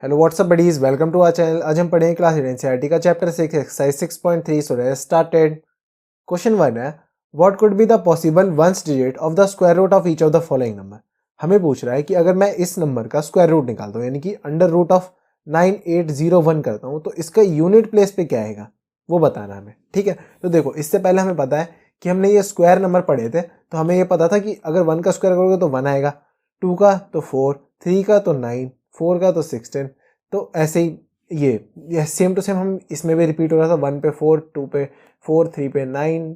Hello what's up buddies, welcome to our channel. आज हम पढ़ेंगे क्लास 8 एनसीईआरटी का chapter 6 exercise 6.3। So let's started. Question 1 है, what could be the possible ones digit of the square root of each of the following number. हमें पूछ रहा है कि अगर मैं इस नंबर का स्क्वायर रूट निकालता हूँ, यानी कि अंडर रूट ऑफ 9801 करता हूँ, तो इसका यूनिट प्लेस पे क्या आएगा वो बताना हमें। ठीक है, तो देखो इससे पहले हमें पता है कि हमने ये स्क्वायर नंबर पढ़े थे, तो हमें ये पता था कि अगर 1 का स्क्वायर करोगे तो 1 आएगा, 2 का तो 4, 3 का तो 9, 4 का तो 16। तो ऐसे ही ये सेम टू सेम हम इसमें भी रिपीट हो रहा था। 1 पे 4, 2 पे 4, 3 पे 9,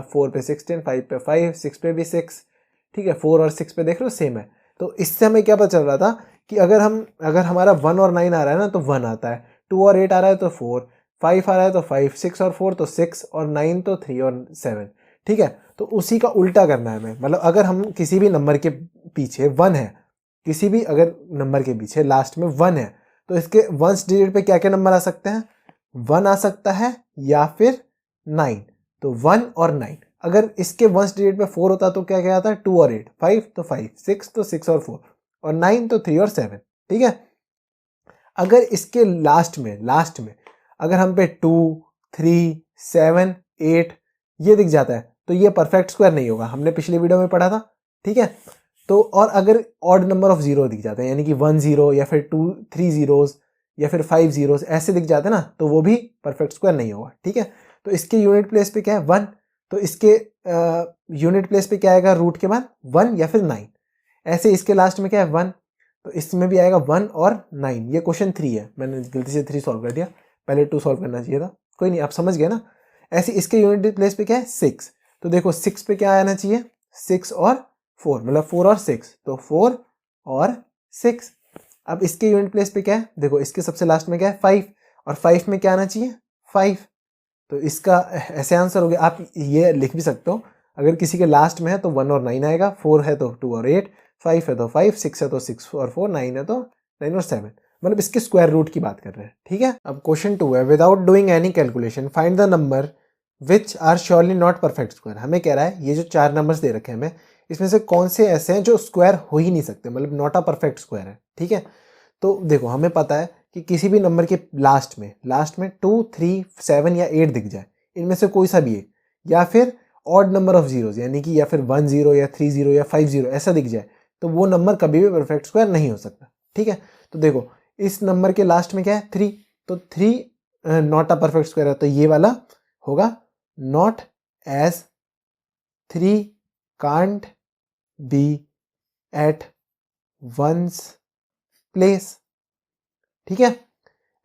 4 पे 16, 5 पे 5, 6 पे भी 6। ठीक है, 4 और 6 पे देख रहे हो सेम है। तो इससे हमें क्या पता चल रहा था कि अगर हमारा 1 और 9 आ रहा है ना तो 1 आता है, 2 और 8 आ रहा है तो 4, 5 आ रहा है तो 5, 6 और 4 तो 6, और 9 तो 3 और 7। ठीक है, तो उसी का उल्टा करना है हमें। मतलब अगर हम किसी भी नंबर के पीछे 1 है, किसी भी अगर नंबर के पीछे लास्ट में 1 है, तो इसके वंस डिजिट पे क्या क्या नंबर आ सकते हैं? 1 आ सकता है या फिर 9। तो 1 और 9। अगर इसके वंस डिजिट पे 4 होता तो क्या क्या आता है? 2 और 8, 5 तो 5, 6 तो 6 और 4, और 9 तो 3 और 7। ठीक है, अगर इसके लास्ट में अगर हम पे 2, 3, 7, 8 ये दिख जाता है तो ये परफेक्ट स्क्वायर नहीं होगा, हमने पिछले वीडियो में पढ़ा था। ठीक है, तो और अगर ऑड नंबर ऑफ जीरो दिख जाते हैं, यानी कि 1 0 या फिर 2 3 जीरोस या फिर 5 जीरोस ऐसे दिख जाते हैं ना, तो वो भी परफेक्ट स्क्वायर नहीं होगा। ठीक है, तो इसके यूनिट प्लेस पे क्या है? 1। तो इसके यूनिट प्लेस पे क्या आएगा रूट के बाद? 1 या फिर 9। ऐसे इसके लास्ट में क्या है? 1। तो इसमें भी आएगा 1 और 9। ये क्वेश्चन 3 है, मैंने गलती से 3 सॉल्व कर दिया, पहले 2 सॉल्व करना चाहिए था। कोई नहीं, आप समझ गए ना। ऐसे इसके यूनिट प्लेस पे क्या है? 6। तो देखो 6 पे क्या आना चाहिए? 6 और 4, मतलब 4 और 6, तो 4 और 6। अब इसके यूनिट प्लेस पे क्या है? देखो इसके सबसे लास्ट में क्या है? 5, और 5 में क्या आना चाहिए? 5। तो इसका ऐसे आंसर हो गया। आप ये लिख भी सकते हो, अगर किसी के लास्ट में है तो 1 और 9 आएगा, 4 है तो 2 और 8, 5 है तो 5, 6 है तो 6 और 4, 9 है तो 9 और 7। मतलब इसके स्क्वायर रूट की बात कर रहे हैं। ठीक है, अब क्वेश्चन 2 है, without doing any calculation find the number which are surely not perfect square. हमें कह रहा है ये जो 4 नंबर्स दे रखे हैं हमें, इसमें से कौन से ऐसे हैं जो स्क्वायर हो ही नहीं सकते, मतलब नॉट अ परफेक्ट स्क्वायर है। ठीक है, तो देखो हमें पता है कि किसी भी नंबर के लास्ट में 2, 3, 7 या 8 दिख जाए, इनमें से कोई सा भी एक, या फिर ऑड नंबर ऑफ जीरोज, यानी कि या फिर 1 0 या 3 0 या 5 0 ऐसा दिख जाए, तो वो नंबर कभी भी परफेक्ट स्क्वायर नहीं हो सकता। ठीक है, तो देखो इस नंबर के लास्ट में क्या है? 3, तो 3 नॉट अ परफेक्ट स्क्वायर है, तो ये वाला होगा not as 3 can't be at ones place. ठीक है,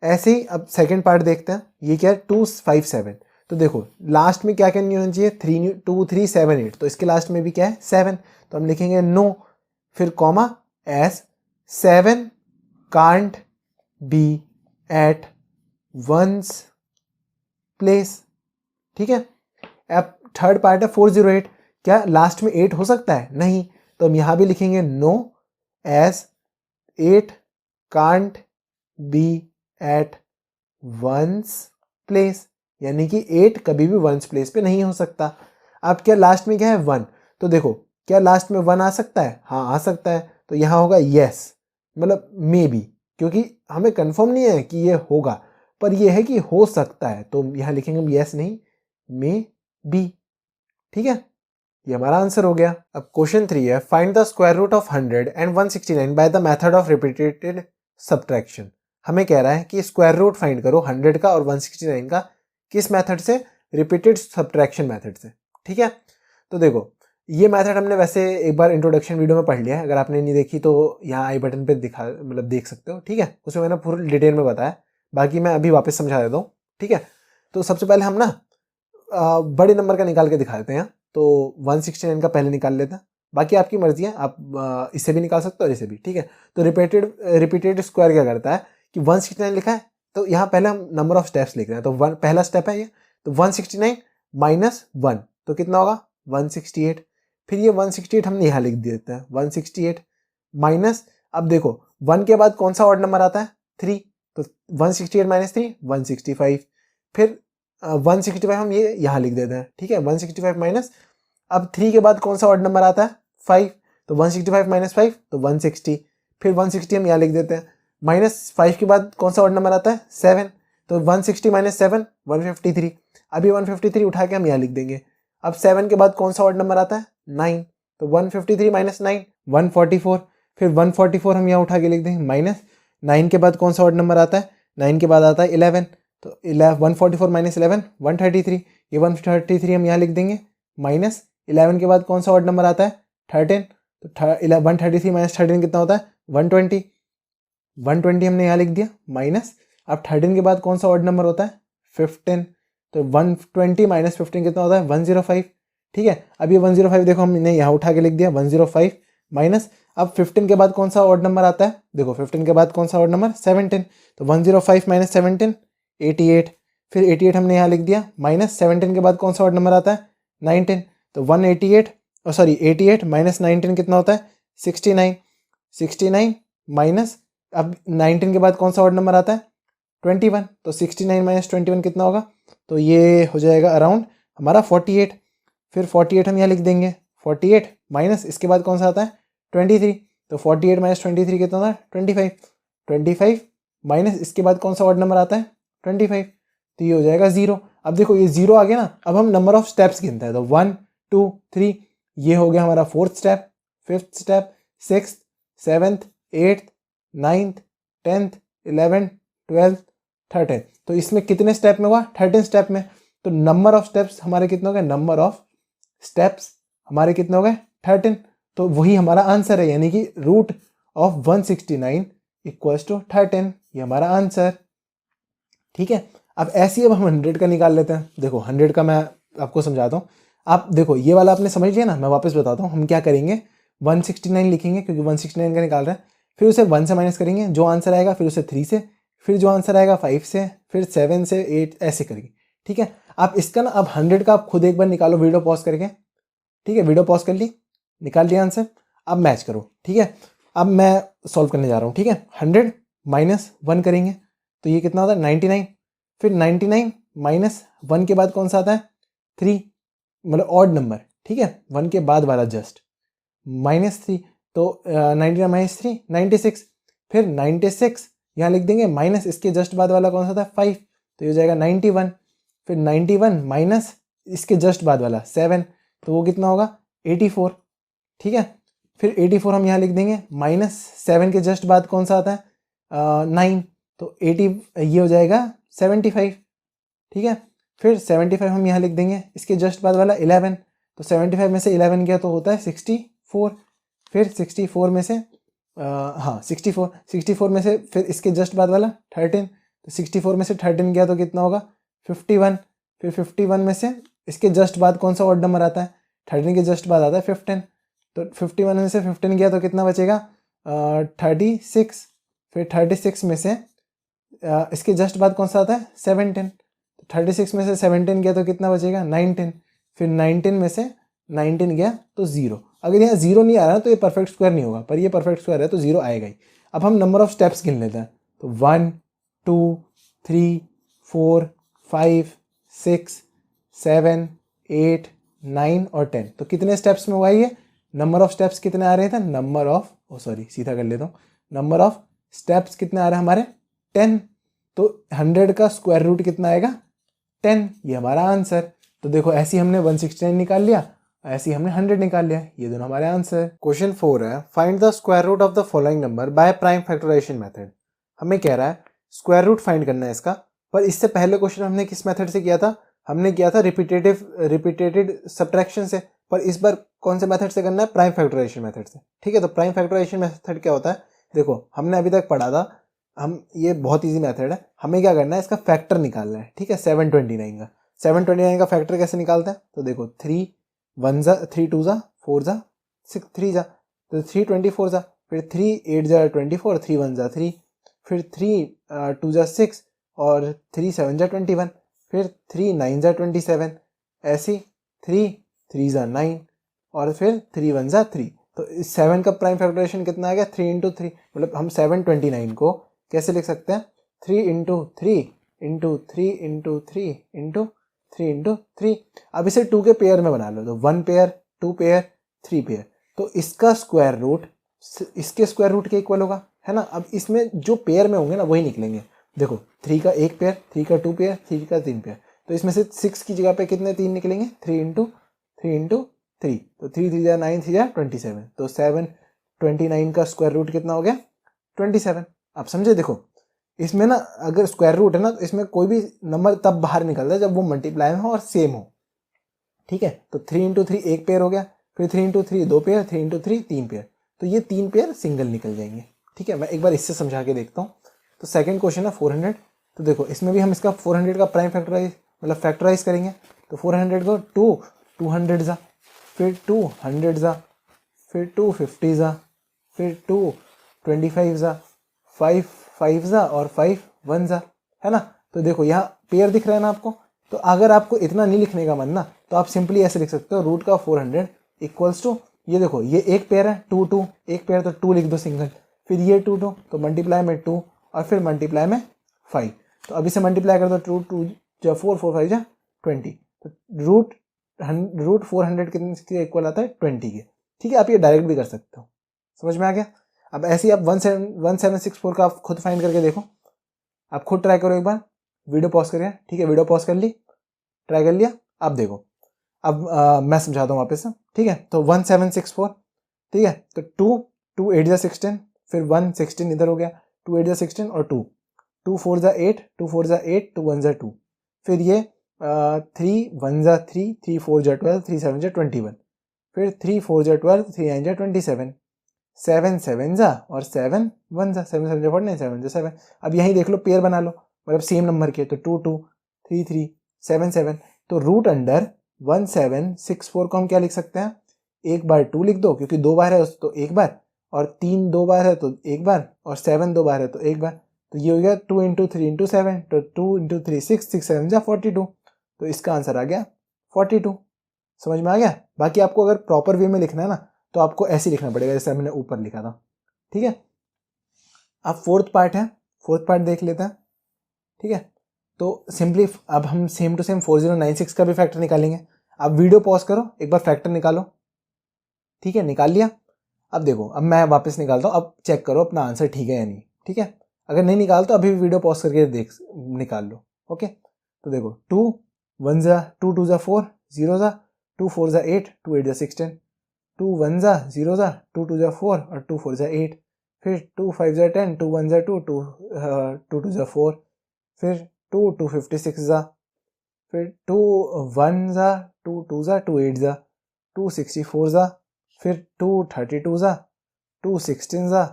ऐसे ही अब सेकंड पार्ट देखते हैं। ये क्या है? 2 5 7। तो देखो लास्ट में क्या क्या नहीं होना चाहिए? 3 2 3 7 8, तो इसके लास्ट में भी क्या है? 7। तो हम लिखेंगे नो, फिर comma as 7 can't be at ones place. ठीक है, अब थर्ड पार्ट है 408। क्या लास्ट में 8 हो सकता है? नहीं, तो हम यहां भी लिखेंगे no as 8 can't be at ones place, यानी कि 8 कभी भी वंस प्लेस पे नहीं हो सकता। अब क्या लास्ट में क्या है? 1। तो देखो क्या लास्ट में 1 आ सकता है? हाँ आ सकता है, तो यहां होगा यस, मतलब मे बी, क्योंकि हमें कंफर्म नहीं है कि ये होगा, पर ये है कि हो सकता है, तो यहां लिखेंगे हम यस नहीं, मे बी। ठीक है, ये हमारा आंसर हो गया। अब क्वेश्चन 3 है, find the square root of 100 and 169 by the method of repeated subtraction. हमें कह रहा है कि स्क्वायर रूट फाइंड करो 100 का और 169 का, किस मेथड से? रिपीटेड सब्ट्रैक्शन मेथड से। ठीक है, तो देखो ये मेथड हमने वैसे एक बार इंट्रोडक्शन वीडियो में पढ़ लिया है, अगर आपने नहीं देखी तो यहाँ आई बटन पे दिखा, मतलब देख सकते हो। ठीक है, उसमें मैंने पूरी डिटेल में बताया, बाकी मैं अभी वापस समझा देता हूँ। ठीक है, तो सबसे पहले हम ना बड़े नंबर का निकाल के दिखा देते हैं। तो 169 का पहले निकाल लेते हैं, बाकी आपकी मर्जी है, आप इसे भी निकाल सकते हो और इसे भी। ठीक है, तो रिपीटेड स्क्वायर क्या करता है कि 169 लिखा है, तो यहाँ पहले हम नंबर ऑफ स्टेप्स लिख रहे हैं। तो पहला स्टेप है ये, तो 169 माइनस 1, तो कितना होगा? 168। फिर ये 168 हमने यहाँ लिख देते हैं, 168 माइनस, अब देखो 1 के बाद कौन सा ऑड नंबर आता है? 3, तो 168 माइनस 3 165। फिर 165 हम ये यहाँ लिख देते हैं। ठीक है, 165 माइनस, अब 3 के बाद कौन सा ऑड नंबर आता है? 5, तो 165 माइनस 5 तो 160। फिर 160 हम यहाँ लिख देते हैं, -5 के बाद कौन सा ऑड नंबर आता है? 7। तो 160 माइनस 7 153। अभी 153 उठा के हम यहाँ लिख देंगे। अब 7 के बाद कौन सा ऑड नंबर आता है? 9। तो 153 माइनस 9 144। फिर 144 हम यहाँ उठा के लिख देंगे। माइनस 9 के बाद कौन सा ऑड नंबर आता है? 9 के बाद आता है 11। तो 144 माइनस 11 133। ये 133 हम यहाँ लिख देंगे। माइनस 11 के बाद कौन सा ऑड नंबर आता है? 13। तो 133 माइनस 13 कितना होता है? 120। 120 हमने यहाँ लिख दिया। माइनस अब 13 के बाद कौन सा ऑड नंबर होता है? 15। तो 120 माइनस 15 कितना होता है? 105। ठीक है, अब ये 105 देखो हमने यहाँ उठा के लिख दिया 105 माइनस अब 15 के बाद कौन सा ऑड नंबर आता है? देखो 15 के बाद कौन सा ऑड नंबर? 17। तो 105 माइनस 17 88। फिर 88 हमने यहाँ लिख दिया। माइनस 17 के बाद कौन सा ऑड नंबर आता है? 19। तो 88 माइनस 19 कितना होता है? 69। 69 माइनस अब 19 के बाद कौन सा ऑड नंबर आता है? 21। तो 69 माइनस 21 कितना होगा? तो ये हो जाएगा अराउंड हमारा 48। फिर 48 हम यहाँ लिख देंगे। 48 माइनस इसके बाद कौन सा आता है? 23। तो 48 माइनस 23 कितना होता है? 25। 25 माइनस इसके बाद कौन सा ऑड नंबर आता है? 25। तो ये हो जाएगा 0। अब देखो ये 0 आ गया ना। अब हम नंबर ऑफ स्टेप्स गिनते हैं। तो 1 2 3 ये हो गया हमारा 4th step, 5th step, 6th, 7th, 8th, 9th, 10th, 11th, 12th, 13th। तो इसमें कितने स्टेप में हुआ? 13 स्टेप में। तो नंबर ऑफ स्टेप्स हमारे कितने हो गए? नंबर ऑफ स्टेप्स हमारे कितने हो गए? 13। तो वही हमारा आंसर है, यानी कि रूट ऑफ 169 इक्वल्स टू 13। ये हमारा आंसर। ठीक है, अब ऐसे ही अब हम 100 का निकाल लेते हैं। देखो 100 का मैं आपको समझाता हूँ। आप देखो ये वाला आपने समझ लिया ना, मैं वापस बताता हूँ। हम क्या करेंगे? 169 लिखेंगे क्योंकि 169 का निकाल रहे हैं। फिर उसे 1 से माइनस करेंगे, जो आंसर आएगा, फिर उसे 3 से, फिर जो आंसर आएगा 5 से, फिर 7 से, 8 ऐसे करेंगे। ठीक है, आप इसका ना अब 100 का आप खुद एक बार निकालो वीडियो पॉज करके। ठीक है, वीडियो पॉज कर ली, निकाल लिया आंसर। अब मैच करो। ठीक है, अब मैं सॉल्व करने जा रहा हूँ। ठीक है, 100 माइनस 1 करेंगे तो ये कितना होता है? 99। फिर 99 माइनस 1 के बाद कौन सा आता है? 3, मतलब ऑड नंबर। ठीक है, 1 के बाद वाला जस्ट -3। तो 99 माइनस 3 96। फिर 96 यहाँ लिख देंगे। माइनस इसके जस्ट बाद वाला कौन सा था? 5। तो ये हो जाएगा 91। फिर 91 माइनस इसके जस्ट बाद वाला 7। तो वो कितना होगा? 84। ठीक है, फिर 84 हम यहाँ लिख देंगे। माइनस 7 के जस्ट बाद कौन सा आता है? 9। तो 80 ये हो जाएगा 75। ठीक है, फिर 75 हम यहाँ लिख देंगे। इसके जस्ट बाद वाला 11। तो 75 में से 11 गया तो होता है 64। फिर 64 में से 64 में से फिर इसके जस्ट बाद वाला 13। तो 64 में से 13 गया तो कितना होगा? 51। फिर 51 में से इसके जस्ट बाद कौन सा ऑड नंबर आता है? 13 के जस्ट बाद आता है 15। तो 51 में से 15 गया तो कितना बचेगा? 36। फिर 36 में से इसके जस्ट बाद कौन सा आता है? 17। तो 36 में से 17 गया तो कितना बचेगा? 19। फिर 19 में से 19 गया तो 0। अगर यहाँ 0 नहीं आ रहा तो ये परफेक्ट स्क्वायर नहीं होगा, पर ये परफेक्ट स्क्वायर है तो 0 आएगा ही। अब हम नंबर ऑफ स्टेप्स गिन लेते हैं। तो 1 2 3 4 5 6 7 8 9 और 10। तो कितने स्टेप्स में हुआ ये? नंबर ऑफ स्टेप्स कितने आ रहे थे? नंबर ऑफ सीधा कर लेता हूँ। नंबर ऑफ स्टेप्स कितने आ रहे हैं हमारे? 10। तो 100 का स्क्वायर रूट कितना आएगा? 10। ये हमारा आंसर। तो देखो ऐसे ही हमने 169 निकाल लिया, ऐसे ही हमने 100 निकाल लिया। ये दोनों हमारे आंसर। क्वेश्चन 4 है, find the square root of the following number by prime factorization method. हमें कह रहा है स्क्वायर रूट फाइंड करना है इसका। पर इससे पहले क्वेश्चन हमने किस मेथड से किया था? हमने किया था रिपीटेड सब्ट्रैक्शन से। पर इस बार कौन से मेथड से करना है? प्राइम फैक्टराइजेशन मेथड से। ठीक है, तो प्राइम फैक्टराइजेशन मेथड क्या होता है? देखो हमने अभी तक पढ़ा था, ये बहुत ईजी मेथड है। हमें क्या करना है? इसका फैक्टर निकालना है। ठीक है, 729 का फैक्टर कैसे निकालते हैं? तो देखो 3 1 जा 3 2 जा 4 जा 6 3 जा, तो 3 24 जा, फिर 3 8 जा 24, 3 1 जा 3, फिर 3 2 जा 6 और 3 7 जा 21, फिर 3 9 जा 27, ऐसी 3 3 जा 9 और फिर 3 1 जा 3। तो इस 7 का प्राइम फैक्टराइजेशन कितना आ गया? 3 इंटू 3। मतलब हम 729 को कैसे लिख सकते हैं? 3 into 3 into 3 into 3 into 3 into 3। अब इसे 2 के पेयर में बना लो। तो 1 पेयर 2 पेयर 3 पेयर। तो इसका स्क्वायर रूट इसके स्क्वायर रूट के इक्वल होगा, है ना। अब इसमें जो पेयर में होंगे ना वही निकलेंगे। देखो 3 का एक पेयर, 3 का 2 पेयर, 3 का 3 पेयर, तो इसमें से 6 की जगह पे कितने 3 निकलेंगे, 3 इंटू 3, तो 3 3 जा 9, 3 जा 27, तो 729 का स्क्वायर रूट कितना हो गया 27। आप समझे। देखो इसमें ना अगर स्क्वायर रूट है ना तो इसमें कोई भी नंबर तब बाहर निकलता है जब वो मल्टीप्लाई में हो और सेम हो, ठीक है। तो 3 इंटू 3 एक पेयर हो गया, फिर 3 इंटू 3 2 पेयर, 3 इंटू 3 3 पेयर, तो ये 3 पेयर सिंगल निकल जाएंगे, ठीक है। मैं एक बार इससे समझा के देखता हूँ। तो सेकंड क्वेश्चन है 400, तो देखो इसमें भी हम इसका 400 का प्राइम फैक्टराइज मतलब फैक्टराइज करेंगे। तो 400 को 200 जा, फिर 200 जा, फिर 250 जा, फिर 225 जा, 5 5 जा और 5 1 जा, है ना। तो देखो यहाँ पेयर दिख रहा है ना आपको। तो अगर आपको इतना नहीं लिखने का मन ना तो आप सिंपली ऐसे लिख सकते हो रूट का 400 इक्वल्स टू, ये देखो ये एक पेयर है 2 2, एक पेयर तो 2 लिख दो सिंगल, फिर ये 2 2 तो मल्टीप्लाई में 2 और फिर मल्टीप्लाई में 5, तो अभी से मल्टीप्लाई कर दो 2 2 जा 4 4 5 जा 20, तो रूट 400 कितने के इक्वल आता है 20 के, ठीक है। आप ये डायरेक्ट भी कर सकते हो, समझ में आ गया। अब ऐसे ही आप 1764 का आप खुद फाइंड करके देखो, आप खुद ट्राई करो एक बार, वीडियो पॉज करिए, ठीक है। वीडियो पॉज कर ली, ट्राई कर लिया, अब देखो अब मैं समझाता हूँ वापस से, ठीक है। तो 1764, ठीक है। तो 2 8 जा 16, फिर 1 16 इधर हो गया, 2 8 जा 16 और 2 2 4 जा 8, 2 4 जा 8, 2 1 जा 2, फिर ये 3 1 जा 3, 3 4 जा 12, 3 7 जा 21, फिर 3 4 जा 12, 3 9 जा 27, 7 7 जा और 7 1 जा, 7 7 जा 49, 7 जा 7। अब यहीं देख लो पेयर बना लो, मतलब सेम नंबर के, तो 2 2 3 3 7 7, तो रूट अंडर 1764 को हम क्या लिख सकते हैं, एक बार 2 लिख दो क्योंकि 2 बार है तो एक बार, और 3 2 बार है तो एक बार, और 7 2 बार है तो एक बार, तो ये हो गया 2 इंटू 3 इंटू 7, तो 2 इंटू 3 6 6 7 जा 42, तो इसका आंसर आ गया 42। समझ में आ गया। बाकी आपको अगर प्रॉपर वे में लिखना है ना तो आपको ऐसे लिखना पड़ेगा जैसे हमने ऊपर लिखा था, ठीक है। अब फोर्थ पार्ट है, फोर्थ पार्ट देख लेते हैं, ठीक है। तो सिंपली अब हम सेम टू सेम 4096 का भी फैक्टर निकालेंगे। अब वीडियो पॉज करो, एक बार फैक्टर निकालो, ठीक है। निकाल लिया। अब देखो अब मैं वापस निकालता हूँ, अब चेक करो अपना आंसर ठीक है या नहीं, ठीक है। अगर नहीं निकाल तो अभी भी वीडियो पॉज करके निकाल लो, ओके। तो देखो 2 1 जा 2 2 जा 4 0 जा, 2 4 जा 8, 2 8 जा 16, 2 1 जा 0 जा, 2 2 जा 4 और 2 4 जा 8, फिर 2 5 जा 10, 2 1 जा 2, 2 2 जा 4, फिर 2 2 56 जा, फिर 2 1 जा, 2 2 जा 2 8 जा, 2 64 जा, फिर 2 32 जा, 2 16 जा,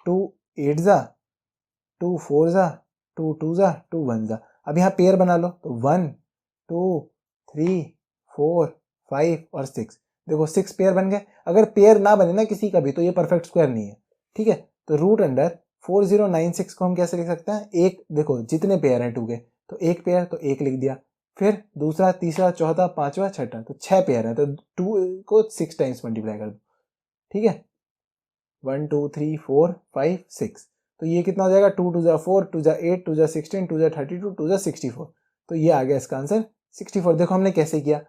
2 8 जा, 2 4 जा, 2 2 जा, 2 1 जा। अब यहाँ पेयर बना लो, तो 1 2 3 4 5 और 6, देखो 6 पेयर बन गए। अगर पेयर ना बने ना किसी का भी तो ये परफेक्ट स्क्वायर नहीं है, ठीक है। तो रूट अंडर 4096 को हम कैसे लिख सकते हैं, एक देखो जितने पेयर हैं 2 के, तो एक पेयर तो एक लिख दिया, फिर दूसरा तीसरा चौथा पांचवा छठा, तो 6 पेयर है तो 2 को 6 टाइम्स मल्टीप्लाई कर दो, ठीक है। 1 2 3 4 5 6, तो ये कितना हो जाएगा 2 2 जा 4, 2 जा 8, 2 जा 16, 2 जा 32, 2 जा 64, तो ये आ गया इसका आंसर 64। देखो हमने कैसे किया,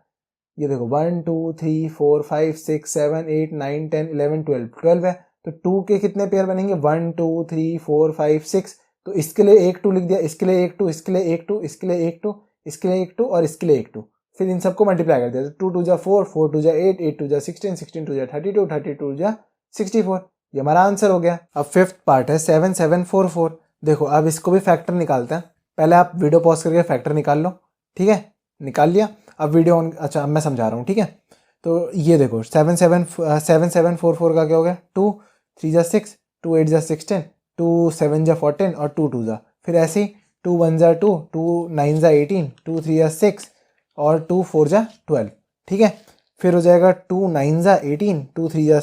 ये देखो 1 2 3 4 5 6 7 8 9 10 11 12 12 है, तो 2 के कितने पेयर बनेंगे 1 2 3 4 5 6, तो इसके लिए एक 2 लिख दिया, इसके लिए एक 2, इसके लिए एक 2, इसके लिए एक 2, इसके लिए एक 2 और इसके लिए एक 2, फिर इन सबको मल्टीप्लाई कर दिया, तो 2 2 जा 4, 4 2 जा 8, 8 2 जा 16, 16 2 जा 32, 32 जा 64, ये हमारा आंसर हो गया। अब फिफ्थ पार्ट है 7744। देखो अब इसको भी फैक्टर निकालते हैं, पहले आप वीडियो पॉज करके फैक्टर निकाल लो, ठीक है। निकाल लिया, अब वीडियो ऑन, अच्छा अब मैं समझा रहा हूँ, ठीक है। तो ये देखो 7744 का क्या हो गया, 2 3 जा 6, 2 8 जा 16, 2 7 जा 14 और 2 2 जा, फिर ऐसे ही 2 1 जा 2, 2 9 जा 18, 2 3 जा 6 और 2 4 जा 12, ठीक है। फिर हो जाएगा 2 9 जा 18, 2 3 जा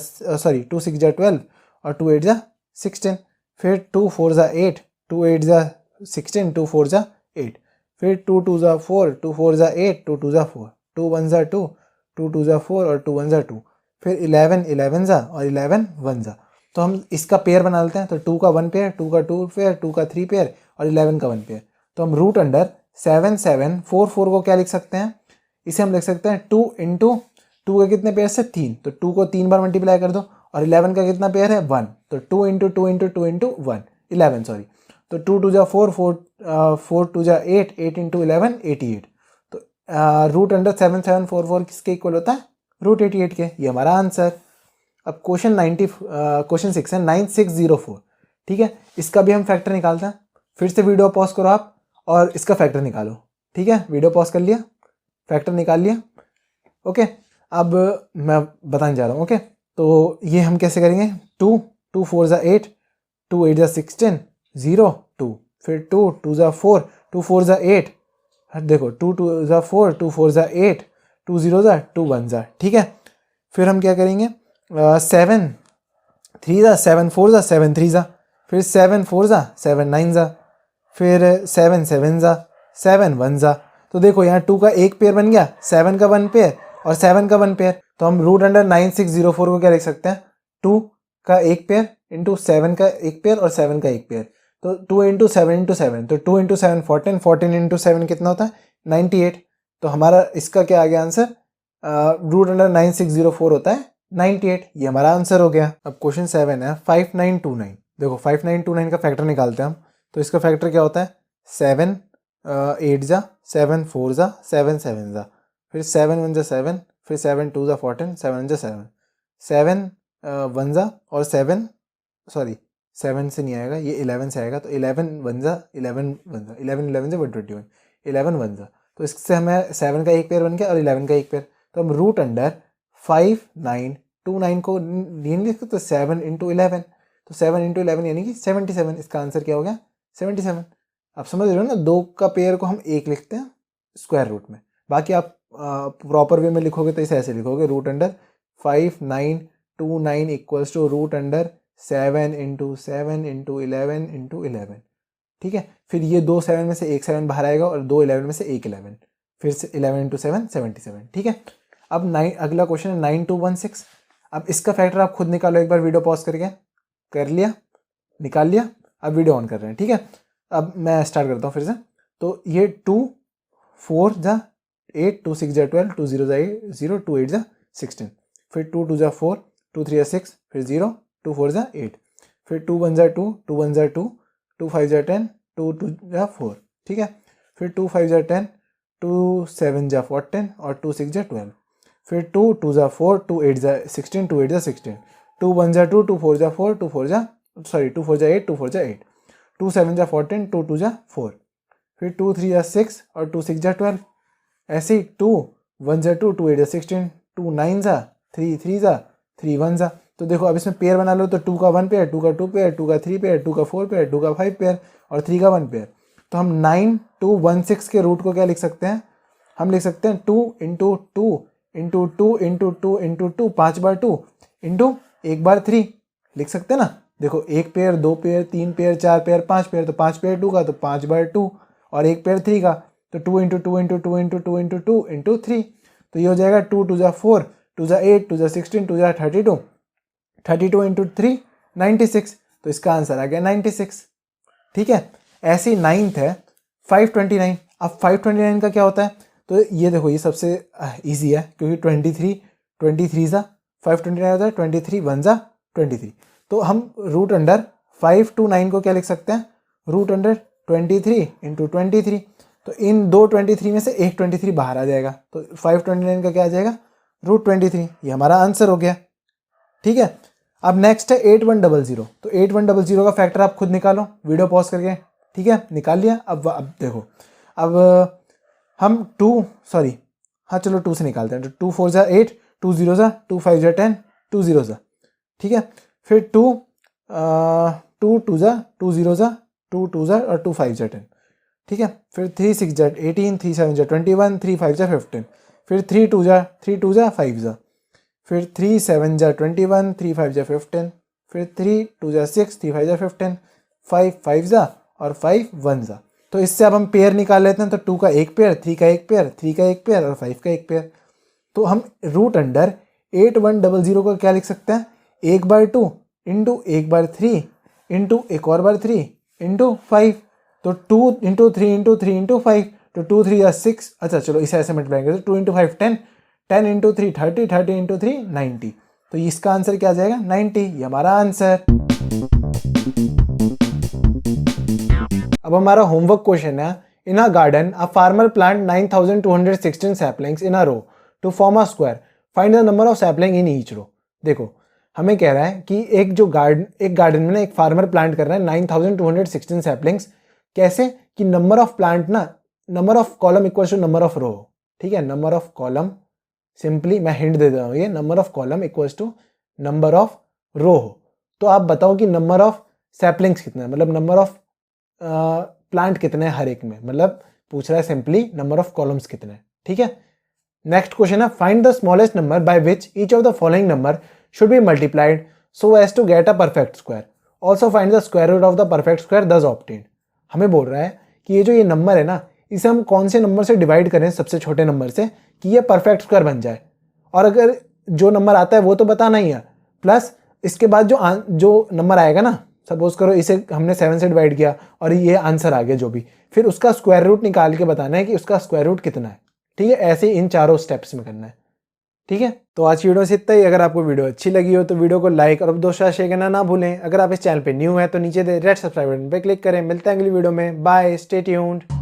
2 6 जा 12 और 2 8 जा 16, फिर 2 4 जा 8, 2 8 जा 16, 2 4 जा 8, फिर 2 2 जा 4, 2 4 जा 8, 2 2 जा 4, 2 1 जा 2, 2 2 जा 4 और 2 1 जा 2, फिर 11 11 जा और 11 1 जा। तो हम इसका पेयर बना लेते हैं, तो 2 का 1 पेयर, 2 का 2 पेयर, 2 का 3 पेयर और 11 का 1 पेयर। तो हम रूट अंडर 7744 को क्या लिख सकते हैं, इसे हम लिख सकते हैं 2 इंटू 2 के कितने पेयर से 3, तो 2 को 3 बार मल्टीप्लाई कर दो और 11 का कितना पेयर है 1, तो 2 इंटू 2 इंटू 2 इंटू 1 11 सॉरी, तो 2 टू जा 4 4 टू जा 8 8 इंटू 11 88, तो रूट अंडर 7744 किसके इक्वल होता है रूट 88 के, ये हमारा आंसर। अब क्वेश्चन 6 है 9604, ठीक है, इसका भी हम फैक्टर निकालते हैं। फिर से वीडियो पॉज करो आप और इसका फैक्टर निकालो, ठीक है, वीडियो पॉज कर लिया, फैक्टर निकाल लिया, ओके। अब मैं बताने जा रहा हूँ, ओके। तो ये हम कैसे करेंगे, 2 2 4 जा 8 2 8 जा 16 0 2, फिर 2 2 जा 4 2 4 जा 8, देखो 2 2 जा 4 2 4 जा 8 2 0 जा 2 1 जा, ठीक है। फिर हम क्या करेंगे 7 3 जा 7 4 जा 7 3 जा, फिर 7 4 जा 7 9 जा, फिर 7 7 जा 7 1 जा। तो देखो यहाँ 2 का एक पेयर बन गया, 7 का 1 पेयर और 7 का 1 पेयर, तो हम रूट अंडर 9604 को क्या लिख सकते हैं 2 का एक पेयर इंटू 7 का एक पेयर और 7 का एक पेयर, तो 2 इंटू 7 इंटू 7, तो 2 इंटू 7 14 14 इंटू 7 कितना होता है 98, तो हमारा इसका क्या आ गया आंसर, रूट अंडर 9604 होता है 98, ये हमारा आंसर हो गया। अब क्वेश्चन 7 है 5929, देखो 5929 का फैक्टर निकालते हैं हम, तो इसका फैक्टर क्या होता है 7 8 जा 7 4 जा 7 7 जा, फिर 7 1 जा 7, फिर 7 2 जा 14 7 जा 7 7 1 जा और 7 सॉरी 7 से नहीं आएगा, ये 11 से आएगा, तो 11 1 जा 11 1 जा 11 11 से 121 11 1 जा, तो इससे हमें 7 का एक पेयर बन गया और 11 का एक पेयर, तो हम रूट अंडर 5929 को नहीं लिख सकते 7 इंटू 11, तो 7 इंटू 11 यानी कि 77, इसका आंसर क्या हो गया 77। आप समझ रहे हो ना, 2 का पेयर को हम एक लिखते हैं स्क्वायर रूट में, बाकी आप प्रॉपर वे में लिखोगे तो इसे ऐसे लिखोगे root under 5929 equals to root under 7 into 7 into 11 into 11, ठीक है। फिर ये 2 7 में से एक 7 बाहर आएगा और 2 11 में से एक 11, फिर से 11 इंटू 7 77, ठीक है। अब अगला क्वेश्चन है 9216, अब इसका फैक्टर आप खुद निकालो, एक बार वीडियो पॉज करके, कर लिया निकाल लिया, अब वीडियो ऑन कर रहे हैं, ठीक है। अब मैं स्टार्ट करता हूँ फिर से, तो ये 2 4 जा 8 2 6 जा 12 2 0 जा 0 2 8 जा 16, फिर 2 2 जा 4 2 3 जा 6, फिर 0 2 4 जा 8, फिर 2 1 जा 2 2 1 जा 2 2 5 जा 10 2 2 जा 4, ठीक है। फिर 2 5 जा 10 2 7 जा 14 और 2 6 जा 12, फिर 2 2 जा 4 2 8 जा 16 2 8 जा 16, 2 1 जा 2 2 4 जा 4 2 4 जा सॉरी 2 4 जा 8 2 4 जा 8, 2 7 जा 14 2 2 जा 4, फिर 2 3 जा 6 और 2 6 जा 12, ऐसे ही 2 1 जा 2 2 8 जा 16 2 9 जा 3 3 जा 3 1 जा। तो देखो अब इसमें पेयर बना लो, तो 2 का 1 पेयर 2 का 2 पेयर 2 का 3 पेयर 2 का 4 पेयर 2 का 5 पेयर और 3 का 1 पेयर, तो हम 9216 के रूट को क्या लिख सकते हैं, हम लिख सकते हैं 2 इंटू 2 इंटू 2 इंटू 2 इंटू 2 5 बार 2 इंटू 1 बार 3 लिख सकते हैं ना। देखो एक pair 2 pair 3 pair 4 pair 5 pair, तो 5 पेयर 2 का तो 5 बार 2 और 1 पेयर 3 का, तो 2 into 2 into 2 into 2 into 2 into 3, तो ये हो जाएगा 2 2 जा 4 2 जा 8 2 जा 16 2 जा 32 32 इंटू 3 96, तो इसका आंसर आ गया 96, ठीक है। ऐसी 9th है 529, अब 529 का क्या होता है, तो ये देखो ये सबसे इजी है क्योंकि 23 जा 529 होता है 23 1 जा 23, तो हम रूट अंडर 529 को क्या लिख सकते हैं रूट अंडर 23 इंटू 23, तो इन दो 23 में से एक 23 बाहर आ जाएगा, तो 529 का क्या आ जाएगा रूट 23, ये हमारा आंसर हो गया, ठीक है। अब नेक्स्ट है 8100, तो 8100 का फैक्टर आप खुद निकालो वीडियो पॉज करके, ठीक है, निकाल लिया। अब देखो अब हम 2 से निकालते हैं, तो 2 4 जा 8 2 0 जा 2 5 जा 10 2 0 जा, ठीक है। फिर 2 2 जा 2 0 जा 2 2 जा और 2 5 जा 10, ठीक है। फिर 3 6 जा 18 3 7 जा 21 3 5 जा 15, फिर 3 2 जा 5 जा, फिर 3 7 जा 21 3 5 जा 15, फिर 3 2 जा 6 3 5 जा 15 5 5 जा और 5 1 जा। तो इससे अब हम पेयर निकाल लेते हैं, तो 2 का एक पेयर 3 का एक पेयर 3 का एक पेयर और 5 का एक पेयर, तो हम रूट अंडर 8100 को क्या लिख सकते हैं 1 बार 2 इंटू 1 बार 3 इंटू एक और बार 3 इंटू 5, तो 2 इंटू 3 इंटू 3 इंटू 5, तो 2 3 या 6, अच्छा चलो इसे ऐसे मल्टीप्लाई करें, तो 2 इंटू 5 10 10 इंटू 3 30 30 इंटू 3 90, तो इसका आंसर क्या आ जाएगा 90, ये हमारा आंसर। अब हमारा होमवर्क क्वेश्चन है, in a garden a farmer plant 9216 saplings in a row to form a square, find the number of sapling in each row. देखो हमें कह रहा है कि एक गार्डन में ना एक फार्मर प्लांट कर रहा है 9216 सैपलिंग्स। कैसे कि नंबर ऑफ प्लांट ना number of column equal to number of row. ठीक है, नंबर ऑफ कॉलम, सिंपली मैं हिंट दे देता हूँ, ये number of column equals to number of row हो। तो आप बताओ कि नंबर ऑफ सैपलिंग्स कितना है, मतलब नंबर ऑफ प्लांट कितने हैं हर एक में, मतलब पूछ रहा है सिंपली नंबर ऑफ कॉलम्स कितने हैं। ठीक है, नेक्स्ट क्वेश्चन है, find the smallest number by which each of the following number should be multiplied so as to get a perfect square, also find the square root of the perfect square thus obtained. हमें बोल रहा है कि ये number है ना, इसे हम कौन से नंबर से डिवाइड करें, सबसे छोटे नंबर से, कि ये परफेक्ट स्क्वायर बन जाए। और अगर जो नंबर आता है वो तो बताना ही है, प्लस इसके बाद जो नंबर आएगा ना, सपोज करो इसे हमने 7 से डिवाइड किया और ये आंसर आ गया जो भी, फिर उसका स्क्वायर रूट निकाल के बताना है कि उसका स्क्वायर रूट कितना है। ठीक है, ऐसे इन चारों स्टेप्स में करना है। ठीक है, तो आज की वीडियो से इतना ही। अगर आपको वीडियो अच्छी लगी हो तो वीडियो को लाइक और दोस्तों शेयर करना ना भूलें। अगर आप इस चैनल पे न्यू है तो नीचे दे रेड सब्सक्राइब बटन पे क्लिक करें। मिलते हैं अगली वीडियो में, बाय, स्टे ट्यून्ड।